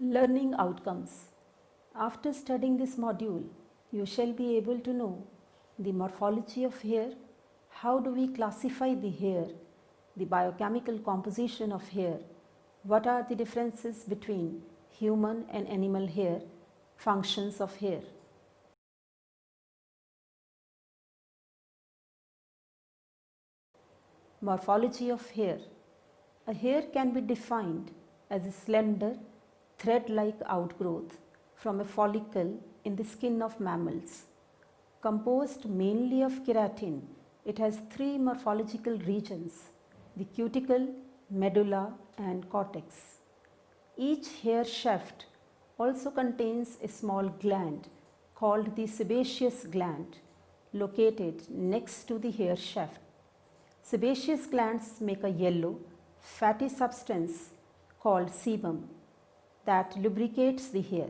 Learning outcomes. After studying this module, you shall be able to know the morphology of hair, how do we classify the hair, the biochemical composition of hair, what are the differences between human and animal hair, functions of hair. Morphology of hair. A hair can be defined as a slender, thread-like outgrowth from a follicle in the skin of mammals. Composed mainly of keratin, it has three morphological regions: the cuticle, medulla and cortex. Each hair shaft also contains a small gland called the sebaceous gland located next to the hair shaft. Sebaceous glands make a yellow, fatty substance called sebum that lubricates the hair.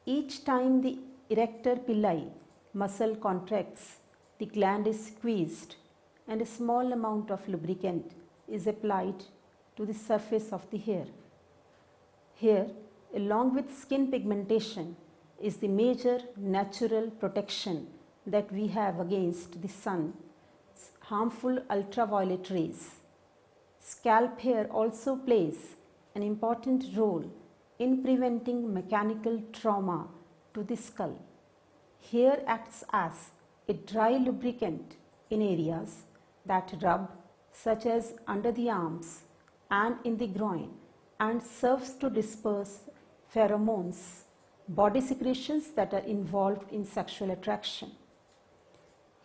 Each time the erector pili muscle contracts, the gland is squeezed and a small amount of lubricant is applied to the surface of the hair. Hair, along with skin pigmentation, is the major natural protection that we have against the sun's harmful ultraviolet rays. Scalp hair also plays an important role in preventing mechanical trauma to the skull. Hair acts as a dry lubricant in areas that rub, such as under the arms and in the groin, and serves to disperse pheromones, body secretions that are involved in sexual attraction.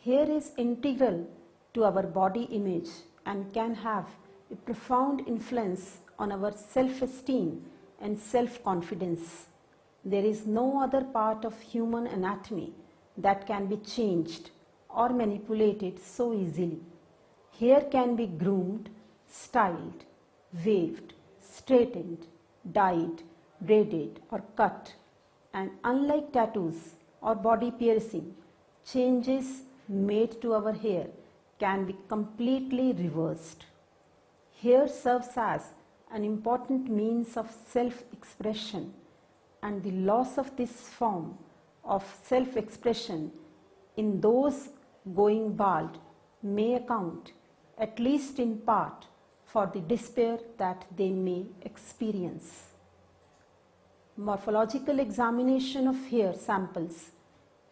Hair is integral to our body image and can have a profound influence on our self-esteem and self-confidence. There is no other part of human anatomy that can be changed or manipulated so easily. Hair can be groomed, styled, waved, straightened, dyed, braided or cut, and unlike tattoos or body piercing, changes made to our hair can be completely reversed. Hair serves as an important means of self-expression, and the loss of this form of self-expression in those going bald may account, at least in part, for the despair that they may experience. Morphological examination of hair samples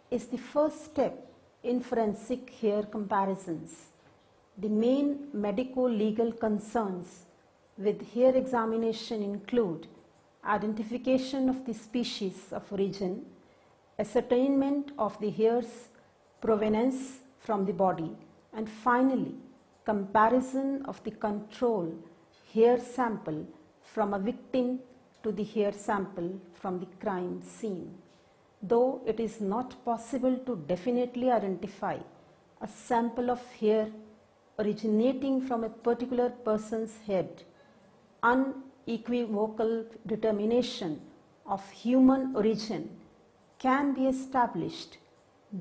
is the first step in forensic hair comparisons. The main medico-legal concerns with hair examination include identification of the species of origin, ascertainment of the hair's provenance from the body, and finally, comparison of the control hair sample from a victim to the hair sample from the crime scene. Though it is not possible to definitely identify a sample of hair originating from a particular person's head, unequivocal determination of human origin can be established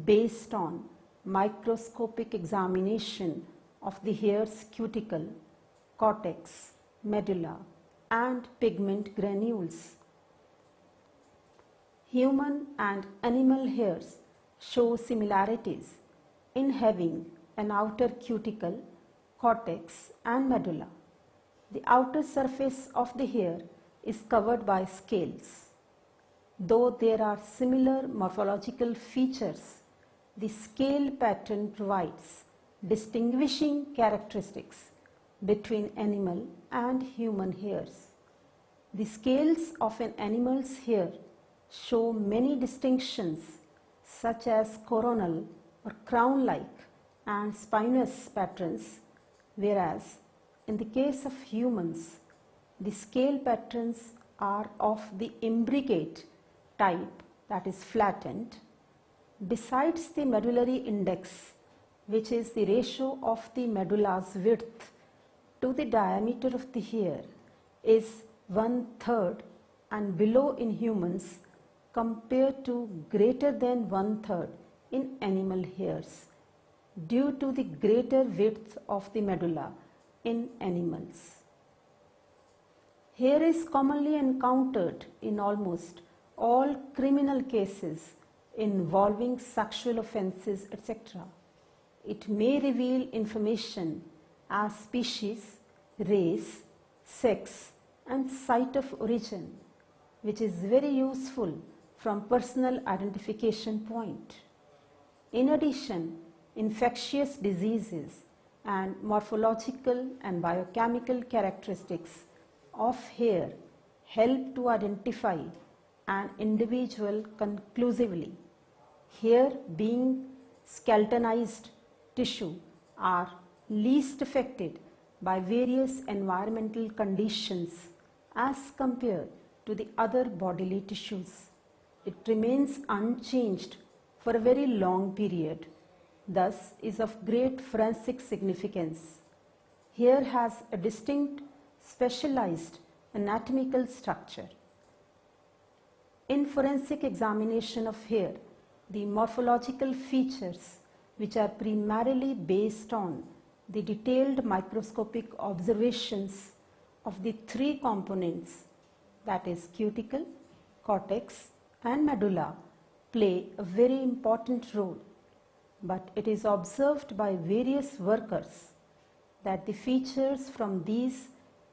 based on microscopic examination of the hair's cuticle, cortex, medulla, and pigment granules. Human and animal hairs show similarities in having an outer cuticle, cortex, and medulla. The outer surface of the hair is covered by scales. Though there are similar morphological features, the scale pattern provides distinguishing characteristics between animal and human hairs. The scales of an animal's hair show many distinctions such as coronal or crown-like and spinous patterns, whereas in the case of humans, the scale patterns are of the imbricate type, that is flattened. Besides the medullary index, which is the ratio of the medulla's width to the diameter of the hair, is 1/3 and below in humans compared to greater than 1/3 in animal hairs, due to the greater width of the medulla in animals. Hair is commonly encountered in almost all criminal cases involving sexual offences, etc. It may reveal information as species, race, sex, and site of origin, which is very useful from personal identification point. In addition, infectious diseases and morphological and biochemical characteristics of hair help to identify an individual conclusively. Hair being skeletonized tissue are least affected by various environmental conditions as compared to the other bodily tissues. It remains unchanged for a very long period, thus is of great forensic significance. Hair has a distinct specialized anatomical structure. In forensic examination of hair, the morphological features, which are primarily based on the detailed microscopic observations of the three components, that is cuticle, cortex and medulla, play a very important role. But it is observed by various workers that the features from these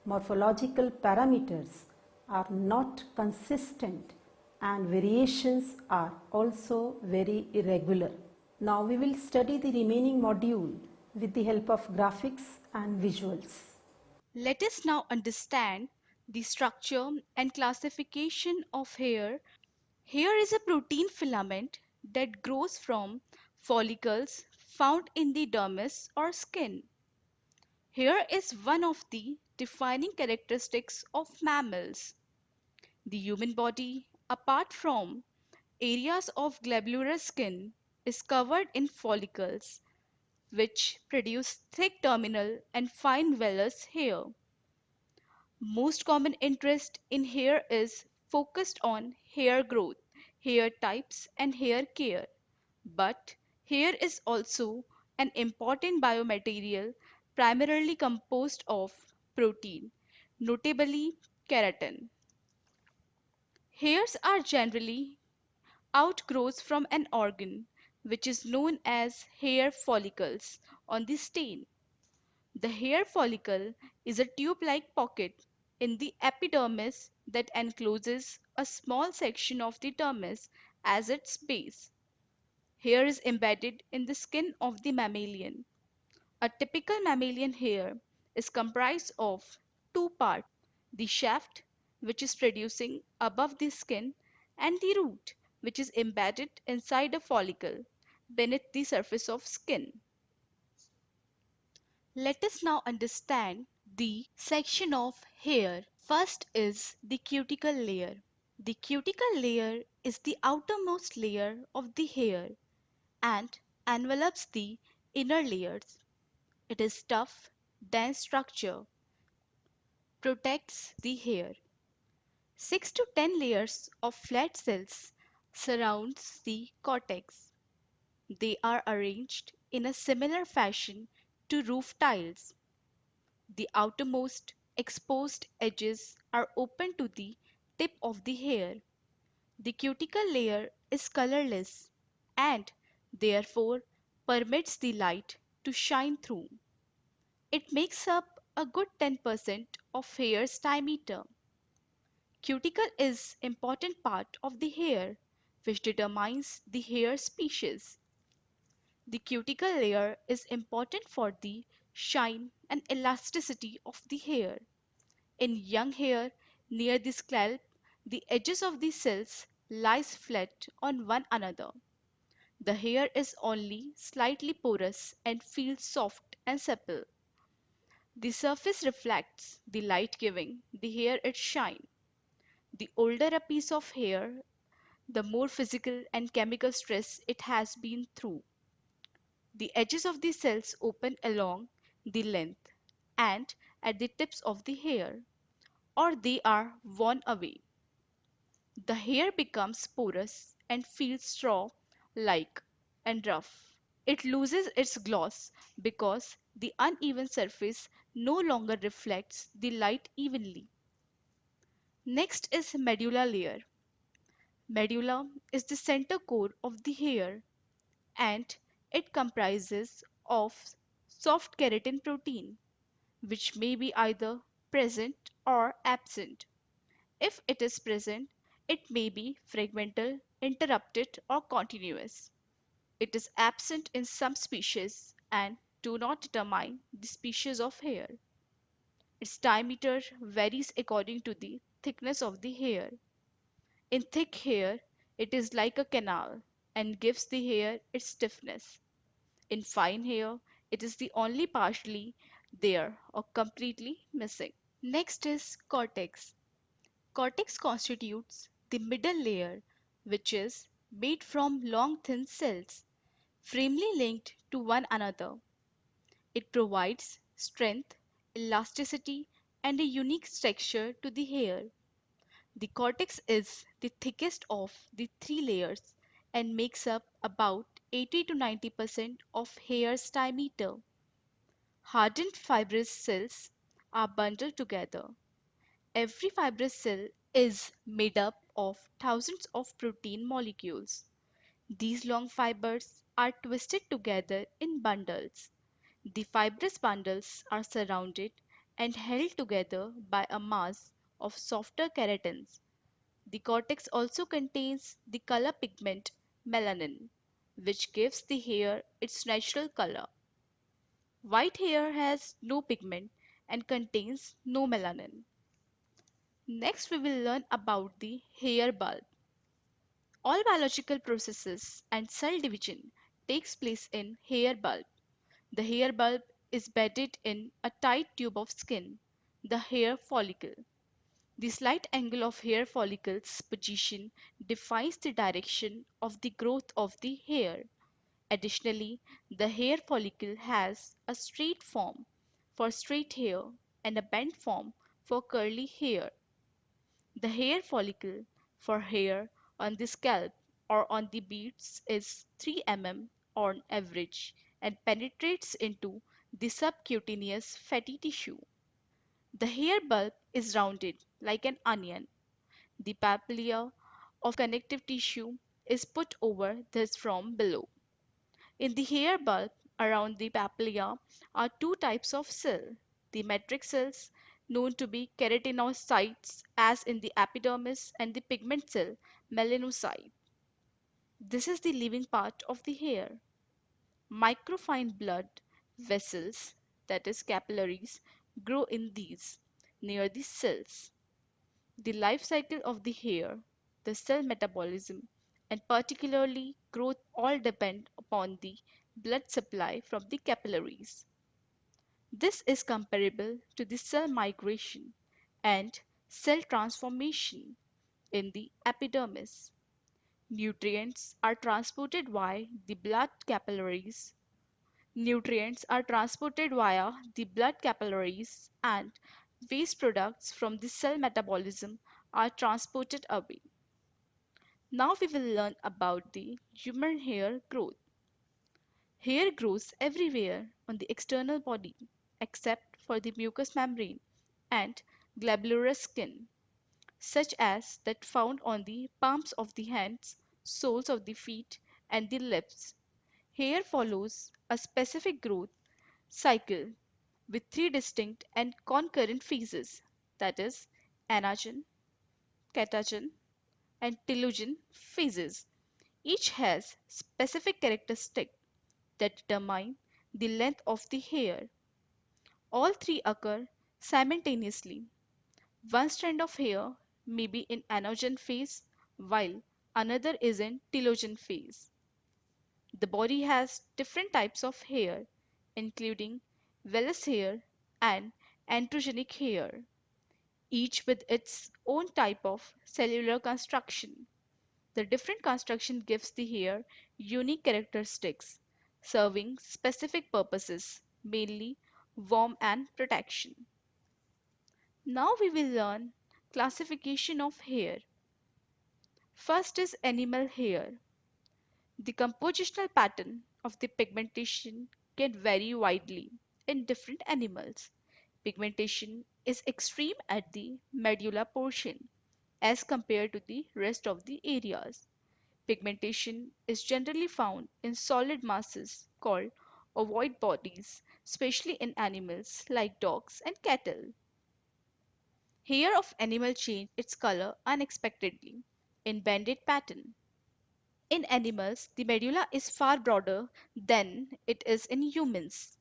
morphological parameters are not consistent and variations are also very irregular. Now we will study the remaining module with the help of graphics and visuals. Let us now understand the structure and classification of hair. Hair is a protein filament that grows from follicles found in the dermis or skin. Hair is one of the defining characteristics of mammals. The human body, apart from areas of glandular skin, is covered in follicles which produce thick terminal and fine vellus hair. Most common interest in hair is focused on hair growth, hair types, and hair care. But hair is also an important biomaterial primarily composed of protein, notably keratin. Hairs are generally outgrowths from an organ which is known as hair follicles on the stain. The hair follicle is a tube-like pocket in the epidermis that encloses a small section of the dermis as its base. Hair is embedded in the skin of the mammalian. A typical mammalian hair is comprised of two parts: the shaft, which is producing above the skin, and the root, which is embedded inside a follicle beneath the surface of skin. Let us now understand the section of hair. First is the cuticle layer. The cuticle layer is the outermost layer of the hair and envelops the inner layers. It is tough, dense structure, protects the hair. 6 to 10 layers of flat cells surrounds the cortex. They are arranged in a similar fashion to roof tiles. The outermost exposed edges are open to the tip of the hair. The cuticle layer is colorless and therefore permits the light to shine through. It makes up a good 10% of hair's diameter. Cuticle is important part of the hair which determines the hair species. The cuticle layer is important for the shine and elasticity of the hair. In young hair near the scalp, the edges of the cells lies flat on one another. The hair is only slightly porous and feels soft and supple. The surface reflects the light, giving the hair its shine. The older a piece of hair, the more physical and chemical stress it has been through. The edges of the cells open along the length and at the tips of the hair, or they are worn away. The hair becomes porous and feels straw-like and rough. It loses its gloss because the uneven surface no longer reflects the light evenly. Next is medulla layer. Medulla is the center core of the hair and it comprises of soft keratin protein which may be either present or absent. If it is present, it may be fragmental, interrupted or continuous. It is absent in some species and do not determine the species of hair. Its diameter varies according to the thickness of the hair. In thick hair, it is like a canal and gives the hair its stiffness. In fine hair, it is the only partially there or completely missing. Next is cortex. Cortex constitutes the middle layer, which is made from long thin cells, firmly linked to one another. It provides strength, elasticity, and a unique texture to the hair. The cortex is the thickest of the three layers and makes up about 80 to 90% of hair's diameter. Hardened fibrous cells are bundled together. Every fibrous cell is made up of thousands of protein molecules. These long fibers are twisted together in bundles. The fibrous bundles are surrounded and held together by a mass of softer keratins. The cortex also contains the color pigment melanin, which gives the hair its natural color. White hair has no pigment and contains no melanin. Next, we will learn about the hair bulb. All biological processes and cell division takes place in hair bulb. The hair bulb is bedded in a tight tube of skin, the hair follicle. The slight angle of hair follicle's position defines the direction of the growth of the hair. Additionally, the hair follicle has a straight form for straight hair and a bent form for curly hair. The hair follicle for hair on the scalp or on the beads is 3 mm on average and penetrates into the subcutaneous fatty tissue. The hair bulb is rounded like an onion. The papilla of connective tissue is put over this from below. In the hair bulb around the papilla are two types of cell. The matrix cells known to be keratinocytes as in the epidermis and the pigment cell melanocyte. This is the living part of the hair. Microfine blood vessels, that is capillaries, grow in these near the cells. The life cycle of the hair, the cell metabolism, and particularly growth all depend upon the blood supply from the capillaries. This is comparable to the cell migration and cell transformation in the epidermis. Nutrients are transported via the blood capillaries. Nutrients are transported via the blood capillaries and waste products from the cell metabolism are transported away. Now we will learn about the human hair growth. Hair grows everywhere on the external body except for the mucous membrane and glandulous skin, such as that found on the palms of the hands, soles of the feet, and the lips. Hair follows a specific growth cycle with three distinct and concurrent phases, that is, anagen, catagen, and telogen phases. Each has specific characteristics that determine the length of the hair. All three occur simultaneously. One strand of hair may be in anagen phase while another is in telogen phase. The body has different types of hair, including vellus hair and androgenic hair, each with its own type of cellular construction. The different construction gives the hair unique characteristics, serving specific purposes, mainly warmth and protection. Now we will learn classification of hair. First is animal hair. The compositional pattern of the pigmentation can vary widely in different animals. Pigmentation is extreme at the medulla portion. as compared to the rest of the areas. Pigmentation is generally found in solid masses called ovoid bodies, especially in animals like dogs and cattle. Hair of animal change its color unexpectedly in banded pattern. In animals, the medulla is far broader than it is in humans.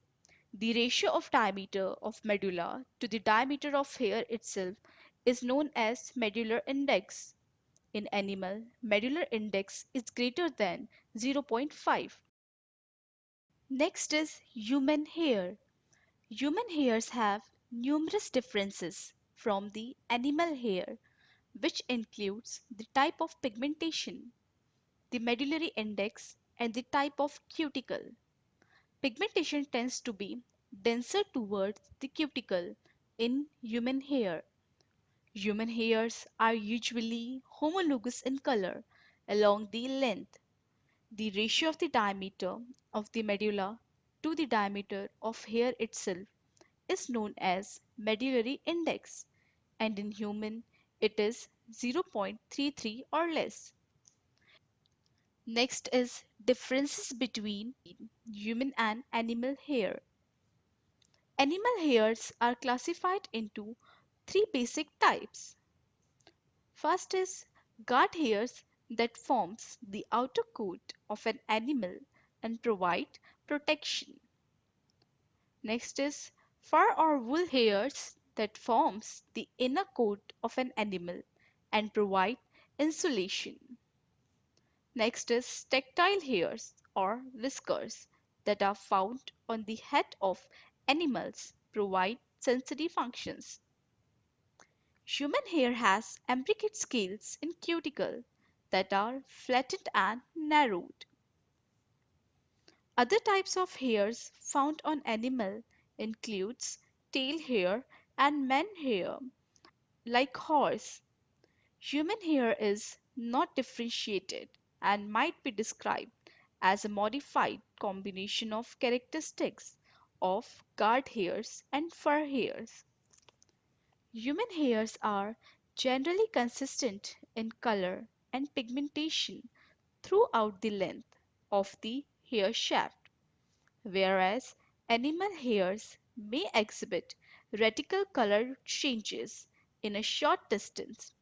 The ratio of diameter of medulla to the diameter of hair itself is known as medullar index. In animal, medullar index is greater than 0.5. Next is human hair. Human hairs have numerous differences from the animal hair, which includes the type of pigmentation, the medullary index, and the type of cuticle. Pigmentation tends to be denser towards the cuticle in human hair. Human hairs are usually homologous in color along the length. The ratio of the diameter of the medulla to the diameter of hair itself is known as medullary index, and in human it is 0.33 or less. Next is differences between human and animal hair. Animal hairs are classified into three basic types. First is guard hairs that forms the outer coat of an animal and provide protection. Next is fur or wool hairs that forms the inner coat of an animal and provide insulation. Next is tactile hairs or whiskers that are found on the head of animals provide sensory functions. Human hair has imbricate scales in cuticle that are flattened and narrowed. Other types of hairs found on animal includes tail hair and man hair, like horse. Human hair is not differentiated and might be described as a modified combination of characteristics of guard hairs and fur hairs. Human hairs are generally consistent in color and pigmentation throughout the length of the hair shaft, whereas animal hairs may exhibit radical color changes in a short distance,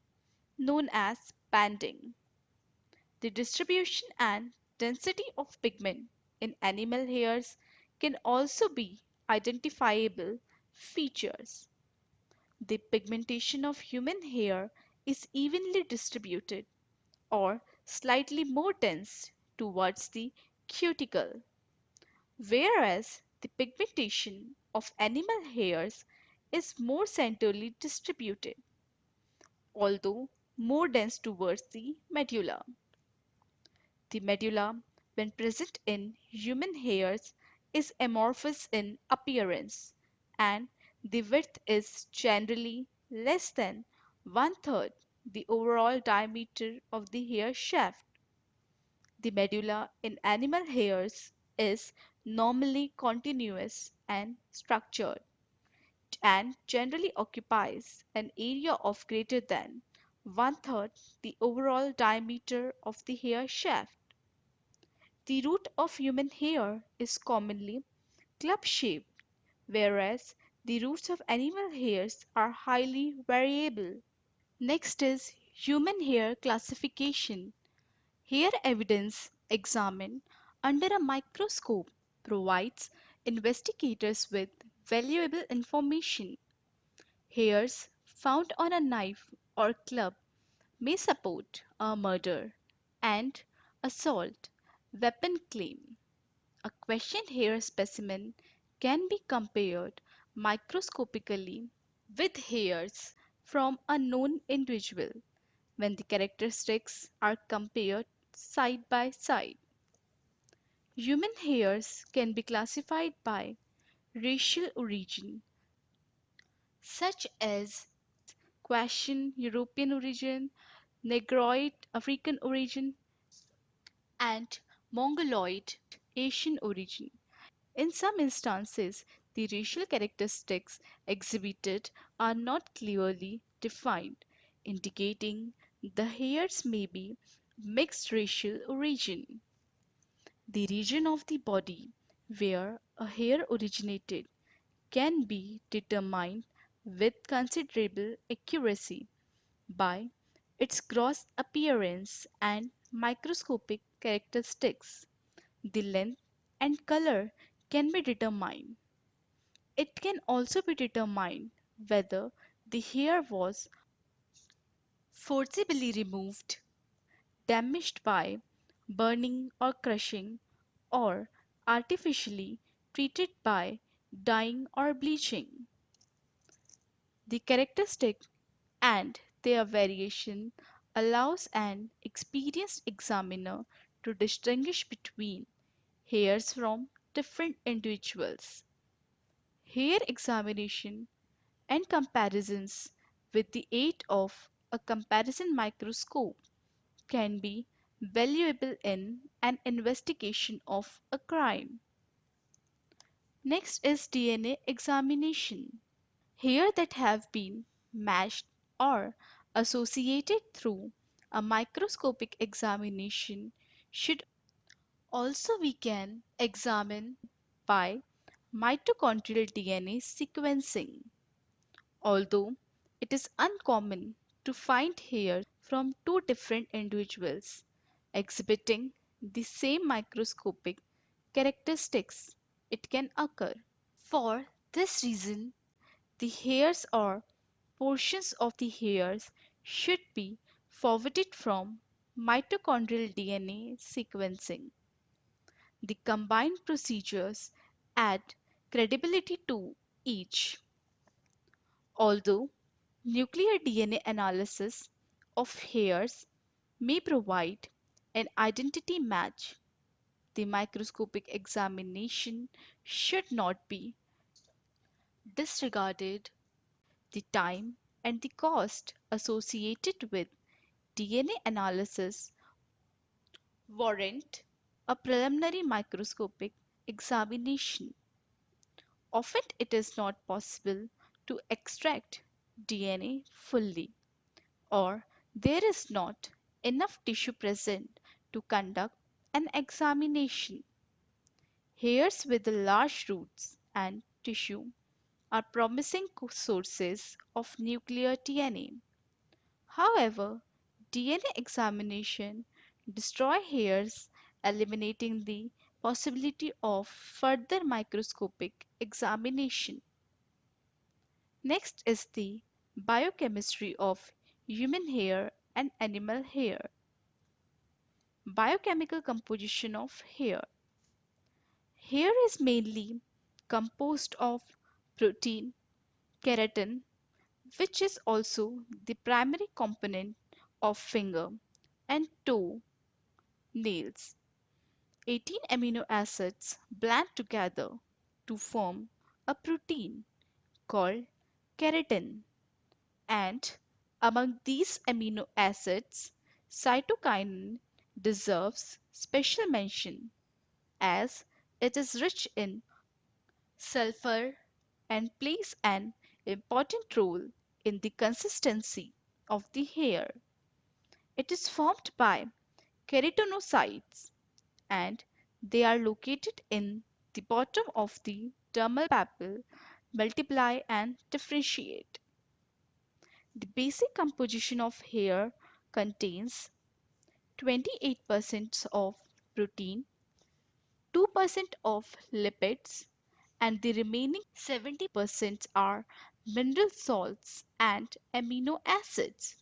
known as banding. The distribution and density of pigment in animal hairs can also be identifiable features. The pigmentation of human hair is evenly distributed or slightly more dense towards the cuticle, whereas the pigmentation of animal hairs is more centrally distributed, although more dense towards the medulla. The medulla, when present in human hairs, is amorphous in appearance, and the width is generally less than one third the overall diameter of the hair shaft. The medulla in animal hairs is normally continuous and structured, and generally occupies an area of greater than one third the overall diameter of the hair shaft. The root of human hair is commonly club-shaped, whereas the roots of animal hairs are highly variable. Next is human hair classification. Hair evidence examined under a microscope provides investigators with valuable information. Hairs found on a knife or club may support a murder and assault weapon claim. A questioned hair specimen can be compared microscopically with hairs from a known individual when the characteristics are compared side by side. Human hairs can be classified by racial origin, such as Caucasian European origin, Negroid African origin, and Mongoloid Asian origin. In some instances, the racial characteristics exhibited are not clearly defined. indicating the hairs may be mixed racial origin. The region of the body where a hair originated can be determined with considerable accuracy by its gross appearance and microscopic characteristics. The length and color can be determined. It can also be determined whether the hair was forcibly removed, damaged by burning or crushing, or artificially treated by dyeing or bleaching. The characteristic and their variation allows an experienced examiner to distinguish between hairs from different individuals. Hair examination and comparisons with the aid of a comparison microscope can be valuable in an investigation of a crime. Next is DNA examination. Hair that have been matched or associated through a microscopic examination should also we can examine by mitochondrial DNA sequencing. Although it is uncommon to find hairs from two different individuals exhibiting the same microscopic characteristics, it can occur. For this reason, the hairs or portions of the hairs should be forwarded from mitochondrial DNA sequencing. The combined procedures add credibility to each. Although nuclear DNA analysis of hairs may provide an identity match, the microscopic examination should not be disregarded. The time and the cost associated with DNA analysis warrant a preliminary microscopic examination. Often it is not possible to extract DNA fully, or there is not enough tissue present to conduct an examination. Hairs with large roots and tissue are promising sources of nuclear DNA. However, DNA examination destroy hairs, eliminating the possibility of further microscopic examination. Next is the biochemistry of human hair and animal hair. Biochemical composition of hair. Hair is mainly composed of protein, keratin, which is also the primary component of finger and toe nails. 18 amino acids blend together to form a protein called keratin. And among these amino acids, cytokinin deserves special mention as it is rich in sulfur and plays an important role in the consistency of the hair. It is formed by keratinocytes and they are located in the bottom of the dermal papilla, multiply and differentiate. The basic composition of hair contains 28% of protein, 2% of lipids, and the remaining 70% are mineral salts and amino acids.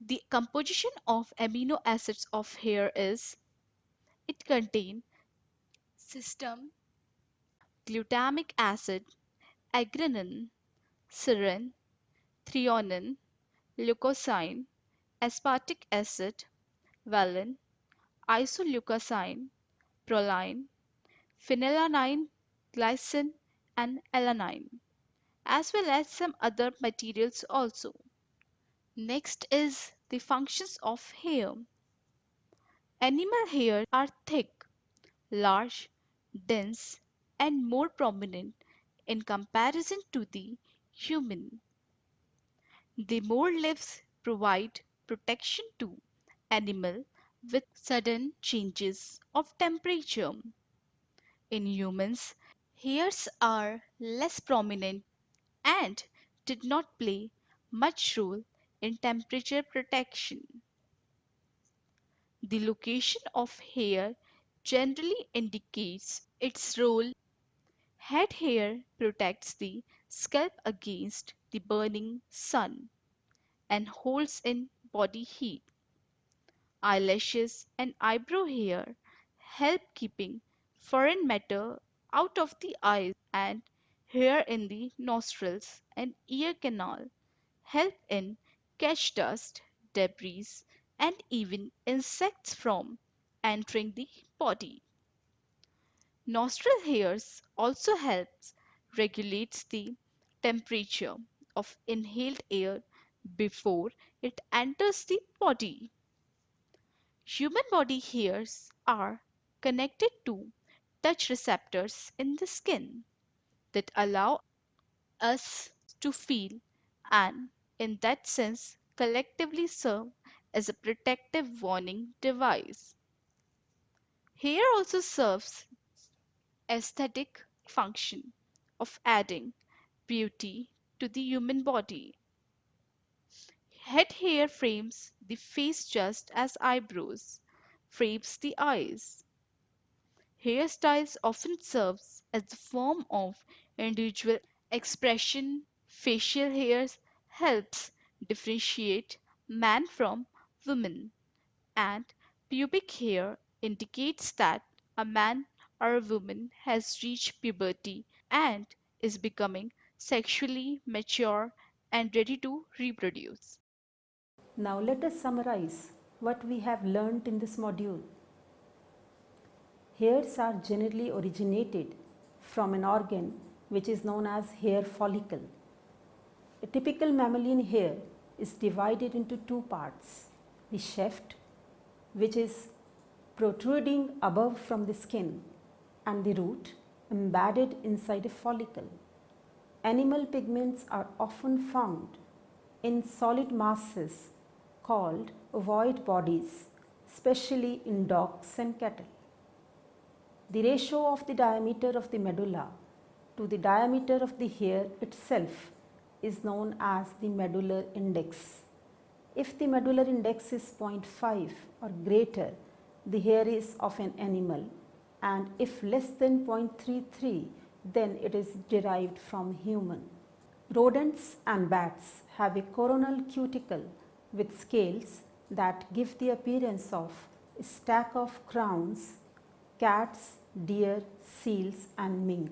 The composition of amino acids of hair is it contains cysteine, glutamic acid, agrenin, serine, threonine, leucosine, aspartic acid, valine, isoleucine, proline, phenylalanine, glycine, and alanine, as well as some other materials also. Next is the functions of hair. Animal hairs are thick, large, dense, and more prominent in comparison to the human. The more leaves provide protection to animal with sudden changes of temperature. In humans, hairs are less prominent and did not play much role in temperature protection. The location of hair generally indicates its role. Head hair protects the scalp against the burning sun and holds in body heat. Eyelashes and eyebrow hair help keeping foreign matter out of the eyes, and hair in the nostrils and ear canal help in catch dust, debris, and even insects from entering the body. Nostril hairs also helps regulates the temperature of inhaled air before it enters the body. Human body hairs are connected to touch receptors in the skin that allow us to feel and, in that sense, collectively serve as a protective warning device. Hair also serves aesthetic function of adding beauty to the human body. Head hair frames the face just as eyebrows frames the eyes. Hairstyles often serves as a form of individual expression. Facial hairs helps differentiate man from woman, and pubic hair indicates that a man or a woman has reached puberty and is becoming sexually mature and ready to reproduce. Now let us summarize what we have learnt in this module. Hairs are generally originated from an organ which is known as hair follicle. A typical mammalian hair is divided into two parts: the shaft, which is protruding above from the skin, and the root, embedded inside a follicle. Animal pigments are often found in solid masses called ovoid bodies, especially in dogs and cattle. The ratio of the diameter of the medulla to the diameter of the hair itself is known as the medullar index. If the medullar index is 0.5 or greater, the hair is of an animal, and if less than 0.33, then it is derived from human. Rodents and bats have a coronal cuticle with scales that give the appearance of a stack of crowns. Cats, deer, seals, and mink.